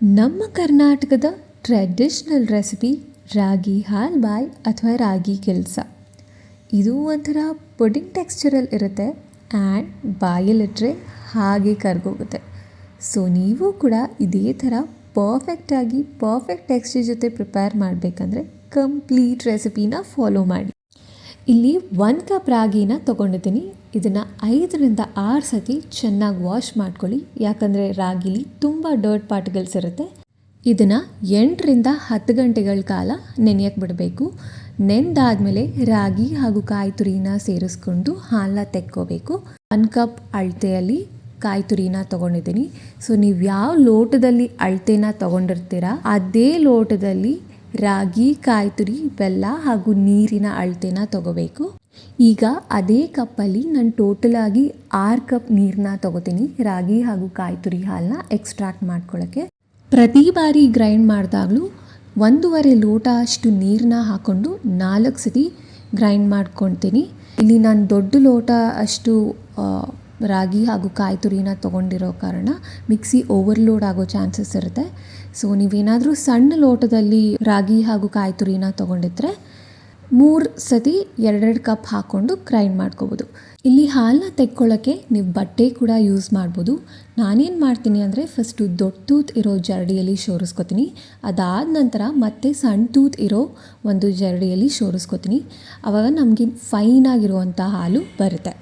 ನಮ್ಮ ಕರ್ನಾಟಕದ traditional recipe ರಾಗಿ ಹಾಲ್ಬಾಯ್ ಅಥವಾ ರಾಗಿ ಕೆಲಸ. ಇದು ಒಂಥರ ಪುಡಿಂಗ್ ಟೆಕ್ಸ್ಚರಲ್ಲಿ ಇರುತ್ತೆ ಆ್ಯಂಡ್ ಬಾಯಲ್ಲಿಟ್ಟರೆ ಹಾಗೆ ಕರ್ಗೋಗುತ್ತೆ. ಸೊ ನೀವು ಕೂಡ ಇದೇ ಥರ ಪರ್ಫೆಕ್ಟ್ ಟೆಕ್ಸ್ಚರ್ ಜೊತೆ ಪ್ರಿಪೇರ್ ಮಾಡಬೇಕಂದ್ರೆ ಕಂಪ್ಲೀಟ್ ರೆಸಿಪಿನ ಫಾಲೋ ಮಾಡಿ. ಇಲ್ಲಿ 1 ಕಪ್ ರಾಗಿನ ತೊಗೊಂಡಿದ್ದೀನಿ. ಇದನ್ನು 5-6 ಸತಿ ಚೆನ್ನಾಗಿ ವಾಶ್ ಮಾಡ್ಕೊಳ್ಳಿ, ಯಾಕಂದರೆ ರಾಗಿಲಿ ತುಂಬ ಡರ್ಟ್ ಪಾರ್ಟಿಕಲ್ಸ್ ಇರುತ್ತೆ. ಇದನ್ನು 8-10 ಗಂಟೆಗಳ ಕಾಲ ನೆನೆಯಕ್ಕೆ ಬಿಡಬೇಕು. ನೆಂದಾದಮೇಲೆ ರಾಗಿ ಹಾಗೂ ಕಾಯಿ ತುರಿನ ಸೇರಿಸ್ಕೊಂಡು ಹಾಲನ್ನ ತೆಕ್ಕೋಬೇಕು. 1 ಕಪ್ ಅಳತೆಯಲ್ಲಿ ಕಾಯಿ ತುರಿನ ತೊಗೊಂಡಿದ್ದೀನಿ. ಸೊ ನೀವು ಯಾವ ಲೋಟದಲ್ಲಿ ಅಳತೆನ ತೊಗೊಂಡಿರ್ತೀರಾ ಅದೇ ಲೋಟದಲ್ಲಿ ರಾಗಿ, ಕಾಯಿ ತುರಿ, ಬೆಲ್ಲ ಹಾಗೂ ನೀರಿನ ಅಳತೆನ ತೊಗೋಬೇಕು. ಈಗ ಅದೇ ಕಪ್ಪಲ್ಲಿ ನಾನು ಟೋಟಲಾಗಿ 6 ಕಪ್ ನೀರನ್ನ ತೊಗೋತೀನಿ ರಾಗಿ ಹಾಗೂ ಕಾಯಿ ತುರಿ ಹಾಲನ್ನ ಎಕ್ಸ್ಟ್ರಾಕ್ಟ್ ಮಾಡ್ಕೊಳ್ಳೋಕ್ಕೆ. ಪ್ರತಿ ಬಾರಿ ಗ್ರೈಂಡ್ ಮಾಡಿದಾಗಲೂ 1.5 ಲೋಟ ಅಷ್ಟು ನೀರನ್ನ ಹಾಕ್ಕೊಂಡು 4 ಸತಿ ಗ್ರೈಂಡ್ ಮಾಡ್ಕೊತೀನಿ. ಇಲ್ಲಿ ನಾನು ದೊಡ್ಡ ಲೋಟ ಅಷ್ಟು ರಾಗಿ ಹಾಗೂ ಕಾಯಿ ತುರಿನ ತೊಗೊಂಡಿರೋ ಕಾರಣ ಮಿಕ್ಸಿ ಓವರ್ಲೋಡ್ ಆಗೋ ಚಾನ್ಸಸ್ ಇರುತ್ತೆ. ಸೊ ನೀವೇನಾದರೂ ಸಣ್ಣ ಲೋಟದಲ್ಲಿ ರಾಗಿ ಹಾಗೂ ಕಾಯಿ ತುರಿನ ತೊಗೊಂಡಿದ್ರೆ 3 ಸತಿ 2 ಕಪ್ ಹಾಕ್ಕೊಂಡು ಗ್ರೈಂಡ್ ಮಾಡ್ಕೋಬೋದು. ಇಲ್ಲಿ ಹಾಲನ್ನ ತೆಕ್ಕೊಳ್ಳೋಕ್ಕೆ ನೀವು ಬಟ್ಟೆ ಕೂಡ ಯೂಸ್ ಮಾಡ್ಬೋದು. ನಾನೇನು ಮಾಡ್ತೀನಿ ಅಂದರೆ ಫಸ್ಟು ದೊಡ್ಡ ತೂತ್ ಇರೋ ಜರಡಿಯಲ್ಲಿ ಶೋರಿಸ್ಕೊತೀನಿ. ಅದಾದ ನಂತರ ಮತ್ತೆ ಸಣ್ಣ ತೂತ್ ಇರೋ ಒಂದು ಜರಡಿಯಲ್ಲಿ ಶೋರಿಸ್ಕೊತೀನಿ. ಆವಾಗ ನಮಗೆ ಫೈನಾಗಿರುವಂಥ ಹಾಲು ಬರುತ್ತೆ.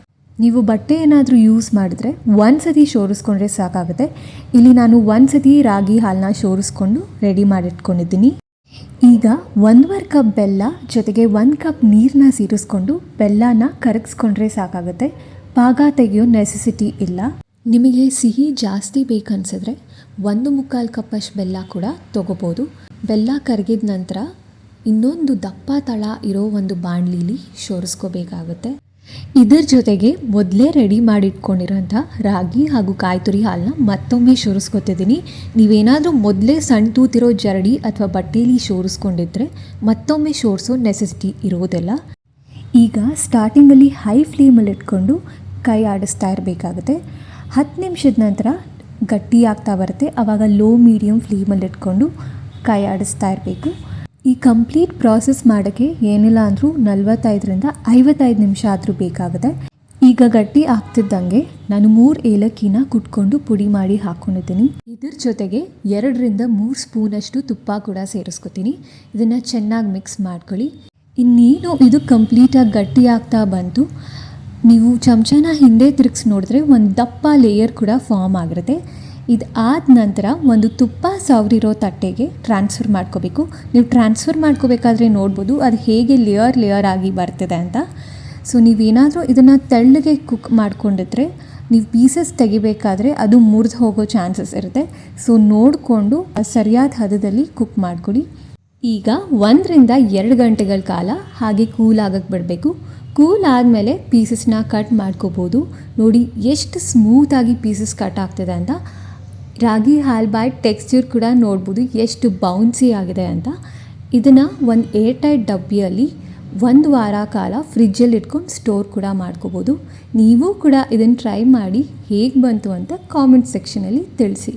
ನೀವು ಬಟ್ಟೆ ಏನಾದರೂ ಯೂಸ್ ಮಾಡಿದ್ರೆ 1 ಸತಿ ಶೋರಿಸ್ಕೊಂಡ್ರೆ ಸಾಕಾಗುತ್ತೆ. ಇಲ್ಲಿ ನಾನು 1 ಸತಿ ರಾಗಿ ಹಾಲನ್ನ ಶೋರಿಸ್ಕೊಂಡು ರೆಡಿ ಮಾಡಿಟ್ಕೊಂಡಿದ್ದೀನಿ. ಈಗ 1.5 ಕಪ್ ಬೆಲ್ಲ ಜೊತೆಗೆ 1 ಕಪ್ ನೀರನ್ನ ಸೇರಿಸ್ಕೊಂಡು ಬೆಲ್ಲನ ಕರಗಿಸ್ಕೊಂಡ್ರೆ ಸಾಕಾಗುತ್ತೆ. ಪಾಕ ತೆಗೆಯೋ ನೆಸೆಸಿಟಿ ಇಲ್ಲ. ನಿಮಗೆ ಸಿಹಿ ಜಾಸ್ತಿ ಬೇಕನ್ಸಿದ್ರೆ 1.25 ಕಪ್ಪಷ್ಟು ಬೆಲ್ಲ ಕೂಡ ತೊಗೋಬೋದು. ಬೆಲ್ಲ ಕರಗಿದ ನಂತರ ಇನ್ನೊಂದು ದಪ್ಪ ತಳ ಇರೋ ಒಂದು ಬಾಣಲಿಲಿ ಶೋರಿಸ್ಕೋಬೇಕಾಗುತ್ತೆ. ಇದರ ಜೊತೆಗೆ ಮೊದಲೇ ರೆಡಿ ಮಾಡಿಟ್ಕೊಂಡಿರೋಂಥ ರಾಗಿ ಹಾಗೂ ಕಾಯಿ ತುರಿ ಹಾಲನ್ನ ಮತ್ತೊಮ್ಮೆ ಶೋರಿಸ್ಕೊತಿದ್ದೀನಿ. ನೀವೇನಾದರೂ ಮೊದಲೇ ಸಣ್ಣ ತೂತಿರೋ ಜರಡಿ ಅಥವಾ ಬಟ್ಟೆಯಲ್ಲಿ ಶೋರಿಸ್ಕೊಂಡಿದ್ರೆ ಮತ್ತೊಮ್ಮೆ ಶೋರಿಸೋ ನೆಸೆಸಿಟಿ ಇರೋದಿಲ್ಲ. ಈಗ ಸ್ಟಾರ್ಟಿಂಗಲ್ಲಿ ಹೈ ಫ್ಲೇಮಲ್ಲಿ ಇಟ್ಕೊಂಡು ಕೈ ಆಡಿಸ್ತಾ ಇರಬೇಕಾಗುತ್ತೆ. 10 ನಿಮಿಷದ ನಂತರ ಗಟ್ಟಿ ಆಗ್ತಾ ಬರುತ್ತೆ. ಆವಾಗ ಲೋ ಮೀಡಿಯಮ್ ಫ್ಲೇಮಲ್ಲಿ ಇಟ್ಕೊಂಡು ಕೈ ಆಡಿಸ್ತಾ ಇರಬೇಕು. ಈ ಕಂಪ್ಲೀಟ್ ಪ್ರಾಸೆಸ್ ಮಾಡೋಕ್ಕೆ ಏನಿಲ್ಲ ಅಂದರೂ 45-55 ನಿಮಿಷ ಆದರೂ ಬೇಕಾಗುತ್ತೆ. ಈಗ ಗಟ್ಟಿ ಆಗ್ತಿದ್ದಂಗೆ ನಾನು 3 ಏಲಕ್ಕಿನ ಕುಟ್ಕೊಂಡು ಪುಡಿ ಮಾಡಿ ಹಾಕ್ಕೊಂಡಿದ್ದೀನಿ. ಇದ್ರ ಜೊತೆಗೆ 2-3 ಸ್ಪೂನಷ್ಟು ತುಪ್ಪ ಕೂಡ ಸೇರಿಸ್ಕೊತೀನಿ. ಇದನ್ನು ಚೆನ್ನಾಗಿ ಮಿಕ್ಸ್ ಮಾಡ್ಕೊಳ್ಳಿ. ಇನ್ನೇನು ಇದು ಕಂಪ್ಲೀಟಾಗಿ ಗಟ್ಟಿ ಆಗ್ತಾ ಬಂತು. ನೀವು ಚಮಚನ ಹಿಂದೆ ತಿರುಗಿಸಿ ನೋಡಿದ್ರೆ ಒಂದು ದಪ್ಪ ಲೇಯರ್ ಕೂಡ ಫಾರ್ಮ್ ಆಗಿರುತ್ತೆ. ಇದು ಆದ ನಂತರ ಒಂದು ತುಪ್ಪ ಸವರಿರೋ ತಟ್ಟೆಗೆ ಟ್ರಾನ್ಸ್ಫರ್ ಮಾಡ್ಕೋಬೇಕು. ನೀವು ಟ್ರಾನ್ಸ್ಫರ್ ಮಾಡ್ಕೋಬೇಕಾದ್ರೆ ನೋಡ್ಬೋದು ಅದು ಹೇಗೆ ಲೇಯರ್ ಆಗಿ ಬರ್ತಿದೆ ಅಂತ. ಸೊ ನೀವೇನಾದರೂ ಇದನ್ನು ತೆಳ್ಳಗೆ ಕುಕ್ ಮಾಡ್ಕೊಂಡಿದ್ರೆ ನೀವು ಪೀಸಸ್ ತೆಗಿಬೇಕಾದ್ರೆ ಅದು ಮುರಿದು ಹೋಗೋ ಚಾನ್ಸಸ್ ಇರುತ್ತೆ. ಸೊ ನೋಡಿಕೊಂಡು ಸರಿಯಾದ ಹದದಲ್ಲಿ ಕುಕ್ ಮಾಡ್ಕೊಳ್ಳಿ. ಈಗ 1-2 ಗಂಟೆಗಳ ಕಾಲ ಹಾಗೆ ಕೂಲ್ ಆಗಕ್ಕೆ ಬಿಡಬೇಕು. ಕೂಲ್ ಆದಮೇಲೆ ಪೀಸಸ್ನ ಕಟ್ ಮಾಡ್ಕೋಬೋದು. ನೋಡಿ ಎಷ್ಟು ಸ್ಮೂತಾಗಿ ಪೀಸಸ್ ಕಟ್ ಆಗ್ತಿದೆ ಅಂತ. ರಾಗಿ ಹಾಲ್ಬಾಯ್ ಟೆಕ್ಸ್ಚರ್ ಕೂಡ ನೋಡ್ಬೋದು ಎಷ್ಟು ಬೌನ್ಸಿ ಆಗಿದೆ ಅಂತ. ಇದನ್ನು ಒಂದು ಏರ್ ಟೈಟ್ ಡಬ್ಬಿಯಲ್ಲಿ 1 ವಾರ ಕಾಲ ಫ್ರಿಜ್ಜಲ್ಲಿ ಇಟ್ಕೊಂಡು ಸ್ಟೋರ್ ಕೂಡ ಮಾಡ್ಕೋಬೋದು. ನೀವು ಕೂಡ ಇದನ್ನು ಟ್ರೈ ಮಾಡಿ ಹೇಗೆ ಬಂತು ಅಂತ ಕಾಮೆಂಟ್ ಸೆಕ್ಷನಲ್ಲಿ ತಿಳಿಸಿ.